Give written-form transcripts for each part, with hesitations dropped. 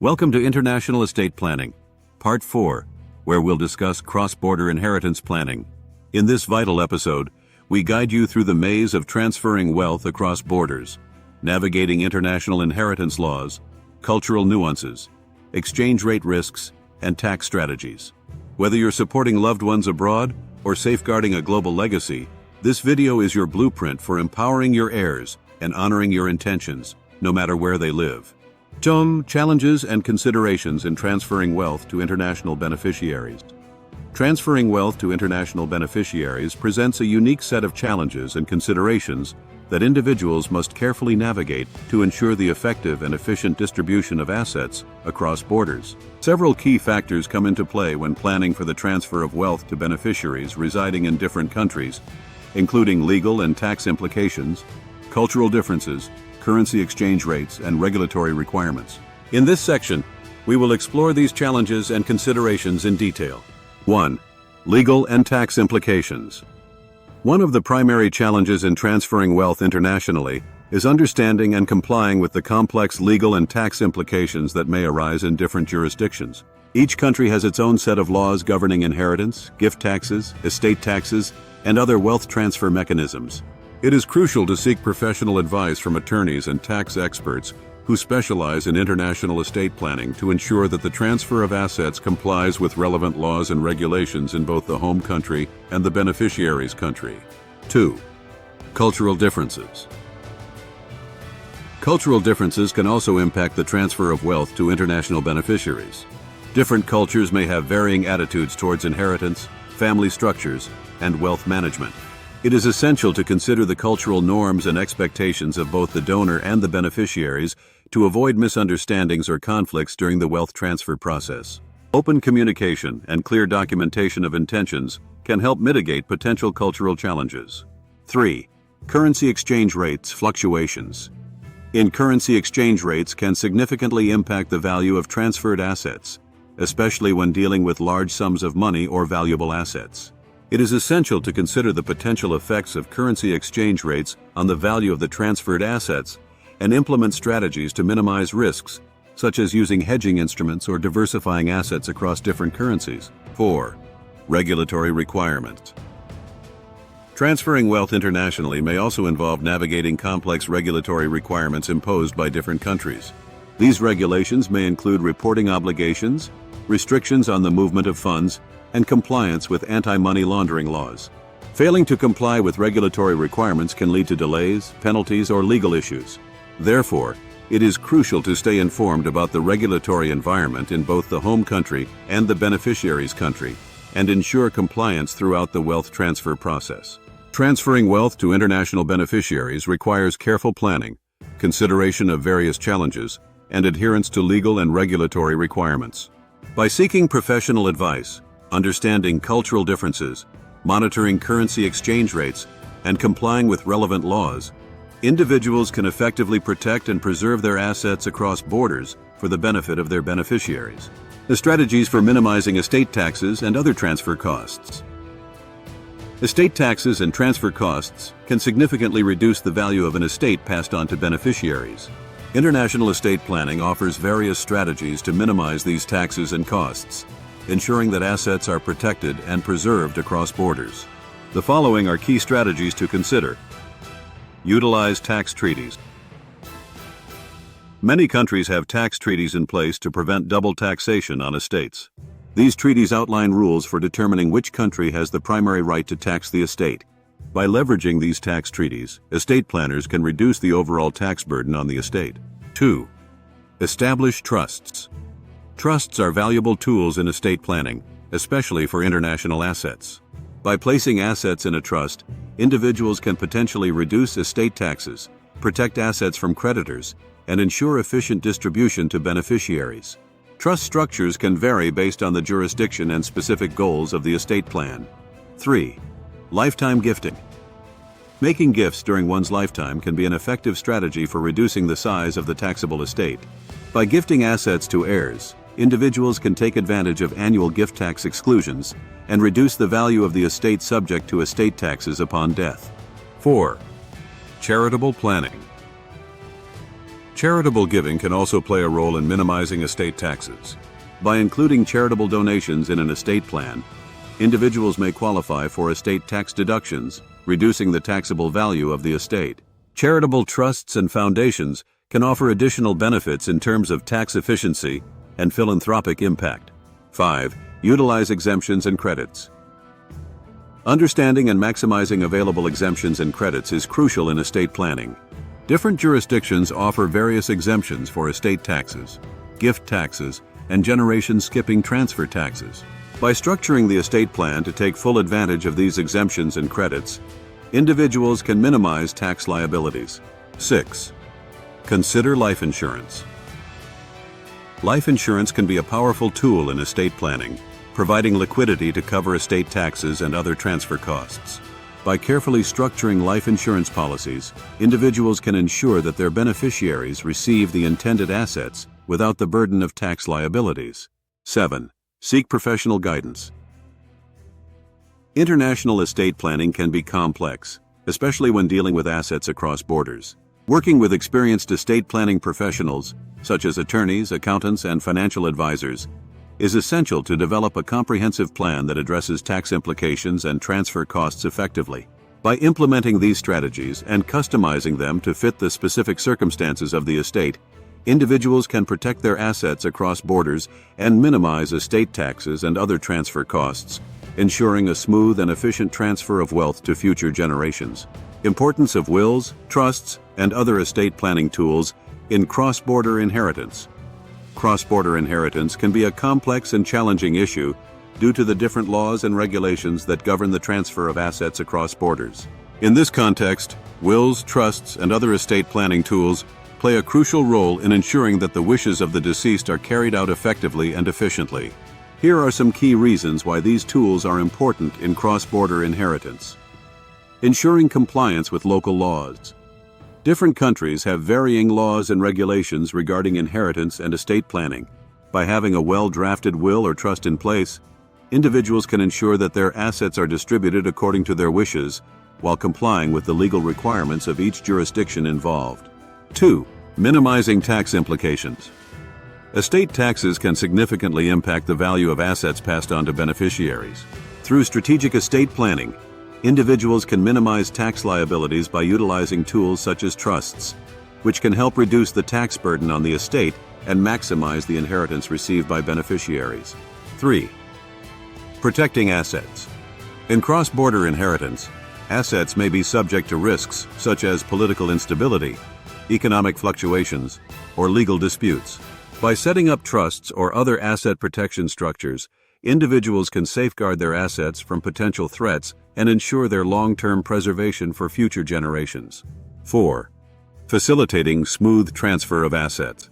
Welcome to International Estate Planning, Part 4, where we'll discuss cross-border inheritance planning. In this vital episode, we guide you through the maze of transferring wealth across borders, navigating international inheritance laws, cultural nuances, exchange rate risks, and tax strategies. Whether you're supporting loved ones abroad or safeguarding a global legacy, this video is your blueprint for empowering your heirs and honoring your intentions, no matter where they live. Challenges and considerations in transferring wealth to international beneficiaries. Transferring wealth to international beneficiaries presents a unique set of challenges and considerations that individuals must carefully navigate to ensure the effective and efficient distribution of assets across borders. Several key factors come into play when planning for the transfer of wealth to beneficiaries residing in different countries, including legal and tax implications, cultural differences, currency exchange rates, and regulatory requirements. In this section, we will explore these challenges and considerations in detail. 1. Legal and tax implications. One of the primary challenges in transferring wealth internationally is understanding and complying with the complex legal and tax implications that may arise in different jurisdictions. Each country has its own set of laws governing inheritance, gift taxes, estate taxes, and other wealth transfer mechanisms. It is crucial to seek professional advice from attorneys and tax experts who specialize in international estate planning to ensure that the transfer of assets complies with relevant laws and regulations in both the home country and the beneficiary's country. 2. Cultural differences. Cultural differences can also impact the transfer of wealth to international beneficiaries. Different cultures may have varying attitudes towards inheritance, family structures, and wealth management. It is essential to consider the cultural norms and expectations of both the donor and the beneficiaries to avoid misunderstandings or conflicts during the wealth transfer process. Open communication and clear documentation of intentions can help mitigate potential cultural challenges. 3. Currency exchange rates fluctuations. Currency exchange rates can significantly impact the value of transferred assets, especially when dealing with large sums of money or valuable assets. It is essential to consider the potential effects of currency exchange rates on the value of the transferred assets and implement strategies to minimize risks, such as using hedging instruments or diversifying assets across different currencies. 4. Regulatory requirements. Transferring wealth internationally may also involve navigating complex regulatory requirements imposed by different countries. These regulations may include reporting obligations, restrictions on the movement of funds, and compliance with anti-money laundering laws. Failing to comply with regulatory requirements can lead to delays, penalties, or legal issues. Therefore, it is crucial to stay informed about the regulatory environment in both the home country and the beneficiary's country, and ensure compliance throughout the wealth transfer process. Transferring wealth to international beneficiaries requires careful planning, consideration of various challenges, and adherence to legal and regulatory requirements. By seeking professional advice, understanding cultural differences, monitoring currency exchange rates, and complying with relevant laws, individuals can effectively protect and preserve their assets across borders for the benefit of their beneficiaries. The strategies for minimizing estate taxes and other transfer costs. Estate taxes and transfer costs can significantly reduce the value of an estate passed on to beneficiaries. International estate planning offers various strategies to minimize these taxes and costs, ensuring that assets are protected and preserved across borders. The following are key strategies to consider. Utilize tax treaties. Many countries have tax treaties in place to prevent double taxation on estates. These treaties outline rules for determining which country has the primary right to tax the estate. By leveraging these tax treaties, estate planners can reduce the overall tax burden on the estate. 2. Establish trusts. Trusts are valuable tools in estate planning, especially for international assets. By placing assets in a trust, individuals can potentially reduce estate taxes, protect assets from creditors, and ensure efficient distribution to beneficiaries. Trust structures can vary based on the jurisdiction and specific goals of the estate plan. 3. Lifetime gifting. Making gifts during one's lifetime can be an effective strategy for reducing the size of the taxable estate. By gifting assets to heirs, individuals can take advantage of annual gift tax exclusions and reduce the value of the estate subject to estate taxes upon death. 4. Charitable planning. Charitable giving can also play a role in minimizing estate taxes. By including charitable donations in an estate plan, individuals may qualify for estate tax deductions, reducing the taxable value of the estate. Charitable trusts and foundations can offer additional benefits in terms of tax efficiency and philanthropic impact. 5. Utilize exemptions and credits. Understanding and maximizing available exemptions and credits is crucial in estate planning. Different jurisdictions offer various exemptions for estate taxes, gift taxes, and generation-skipping transfer taxes. By structuring the estate plan to take full advantage of these exemptions and credits, individuals can minimize tax liabilities. 6. Consider life insurance. Life insurance can be a powerful tool in estate planning, providing liquidity to cover estate taxes and other transfer costs. By carefully structuring life insurance policies, individuals can ensure that their beneficiaries receive the intended assets without the burden of tax liabilities. 7. Seek professional guidance. International estate planning can be complex, especially when dealing with assets across borders. Working with experienced estate planning professionals, such as attorneys, accountants, and financial advisors, is essential to develop a comprehensive plan that addresses tax implications and transfer costs effectively. By implementing these strategies and customizing them to fit the specific circumstances of the estate, individuals can protect their assets across borders and minimize estate taxes and other transfer costs, ensuring a smooth and efficient transfer of wealth to future generations. Importance of wills, trusts, and other estate planning tools in cross-border inheritance. Cross-border inheritance can be a complex and challenging issue due to the different laws and regulations that govern the transfer of assets across borders. In this context, wills, trusts, and other estate planning tools play a crucial role in ensuring that the wishes of the deceased are carried out effectively and efficiently. Here are some key reasons why these tools are important in cross-border inheritance. Ensuring compliance with local laws. Different countries have varying laws and regulations regarding inheritance and estate planning. By having a well-drafted will or trust in place, individuals can ensure that their assets are distributed according to their wishes while complying with the legal requirements of each jurisdiction involved. 2. Minimizing tax implications. Estate taxes can significantly impact the value of assets passed on to beneficiaries. Through strategic estate planning, individuals can minimize tax liabilities by utilizing tools such as trusts, which can help reduce the tax burden on the estate and maximize the inheritance received by beneficiaries. 3. Protecting assets. In cross-border inheritance, assets may be subject to risks such as political instability, economic fluctuations, or legal disputes. By setting up trusts or other asset protection structures, individuals can safeguard their assets from potential threats and ensure their long-term preservation for future generations. 4. Facilitating smooth transfer of assets.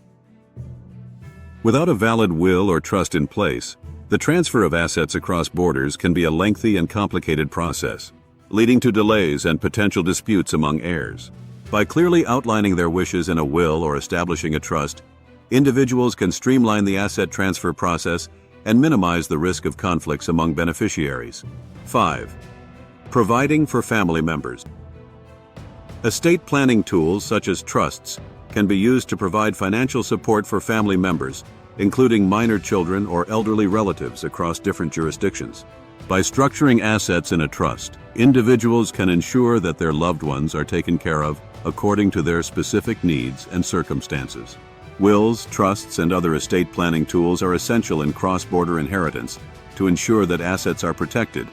Without a valid will or trust in place, the transfer of assets across borders can be a lengthy and complicated process, leading to delays and potential disputes among heirs. By clearly outlining their wishes in a will or establishing a trust, individuals can streamline the asset transfer process and minimize the risk of conflicts among beneficiaries. 5. Providing for family members. Estate planning tools such as trusts can be used to provide financial support for family members, including minor children or elderly relatives across different jurisdictions. By structuring assets in a trust, individuals can ensure that their loved ones are taken care of according to their specific needs and circumstances. Wills, trusts, and other estate planning tools are essential in cross-border inheritance to ensure that assets are protected,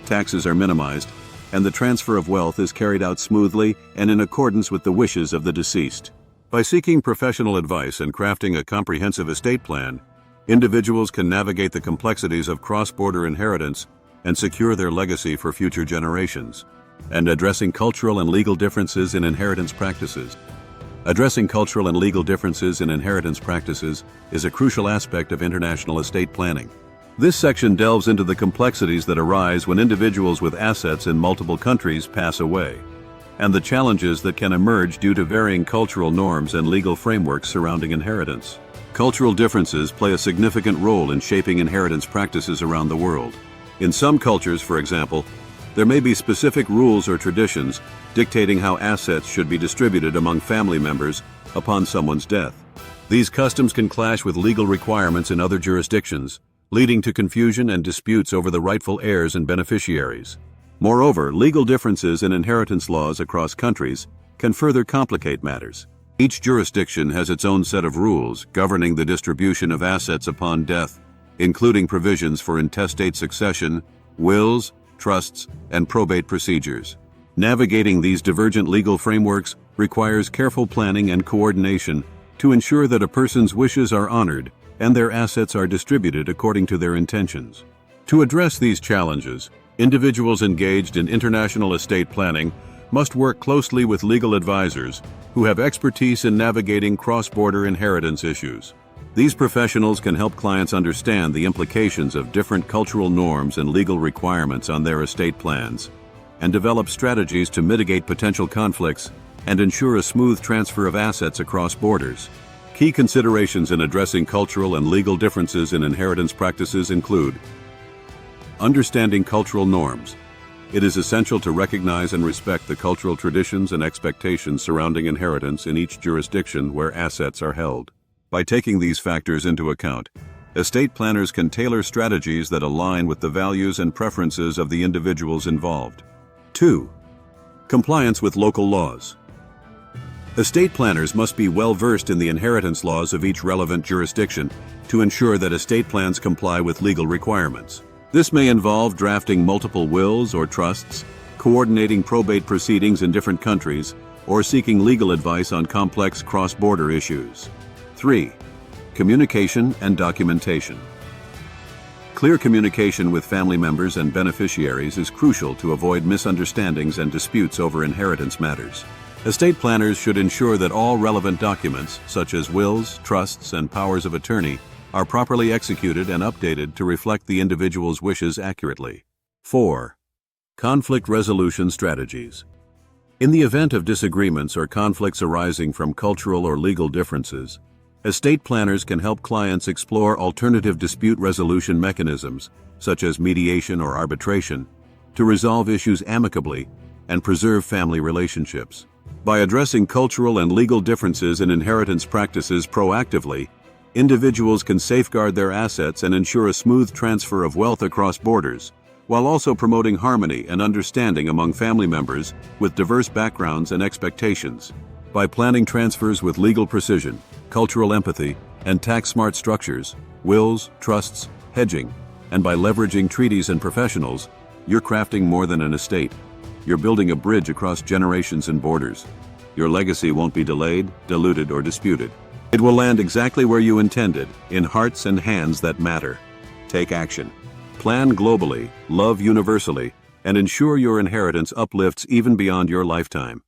taxes are minimized, and the transfer of wealth is carried out smoothly and in accordance with the wishes of the deceased. By seeking professional advice and crafting a comprehensive estate plan, individuals can navigate the complexities of cross-border inheritance and secure their legacy for future generations. And addressing cultural and legal differences in inheritance practices. Addressing cultural and legal differences in inheritance practices is a crucial aspect of international estate planning. This section delves into the complexities that arise when individuals with assets in multiple countries pass away, and the challenges that can emerge due to varying cultural norms and legal frameworks surrounding inheritance. Cultural differences play a significant role in shaping inheritance practices around the world. In some cultures, for example, there may be specific rules or traditions dictating how assets should be distributed among family members upon someone's death. These customs can clash with legal requirements in other jurisdictions, leading to confusion and disputes over the rightful heirs and beneficiaries. Moreover, legal differences in inheritance laws across countries can further complicate matters. Each jurisdiction has its own set of rules governing the distribution of assets upon death, including provisions for intestate succession, wills, trusts, and probate procedures. Navigating these divergent legal frameworks requires careful planning and coordination to ensure that a person's wishes are honored and their assets are distributed according to their intentions. To address these challenges, individuals engaged in international estate planning must work closely with legal advisors who have expertise in navigating cross-border inheritance issues. These professionals can help clients understand the implications of different cultural norms and legal requirements on their estate plans, and develop strategies to mitigate potential conflicts and ensure a smooth transfer of assets across borders. Key considerations in addressing cultural and legal differences in inheritance practices include understanding cultural norms. It is essential to recognize and respect the cultural traditions and expectations surrounding inheritance in each jurisdiction where assets are held. By taking these factors into account, estate planners can tailor strategies that align with the values and preferences of the individuals involved. 2. Compliance with local laws. Estate planners must be well-versed in the inheritance laws of each relevant jurisdiction to ensure that estate plans comply with legal requirements. This may involve drafting multiple wills or trusts, coordinating probate proceedings in different countries, or seeking legal advice on complex cross-border issues. 3. Communication and documentation. Clear communication with family members and beneficiaries is crucial to avoid misunderstandings and disputes over inheritance matters. Estate planners should ensure that all relevant documents, such as wills, trusts, and powers of attorney, are properly executed and updated to reflect the individual's wishes accurately. 4. Conflict resolution strategies. In the event of disagreements or conflicts arising from cultural or legal differences, estate planners can help clients explore alternative dispute resolution mechanisms, such as mediation or arbitration, to resolve issues amicably and preserve family relationships. By addressing cultural and legal differences in inheritance practices proactively, individuals can safeguard their assets and ensure a smooth transfer of wealth across borders, while also promoting harmony and understanding among family members with diverse backgrounds and expectations. By planning transfers with legal precision, cultural empathy, and tax-smart structures, wills, trusts, hedging, and by leveraging treaties and professionals, you're crafting more than an estate. You're building a bridge across generations and borders. Your legacy won't be delayed, diluted, or disputed. It will land exactly where you intended, in hearts and hands that matter. Take action. Plan globally, love universally, and ensure your inheritance uplifts even beyond your lifetime.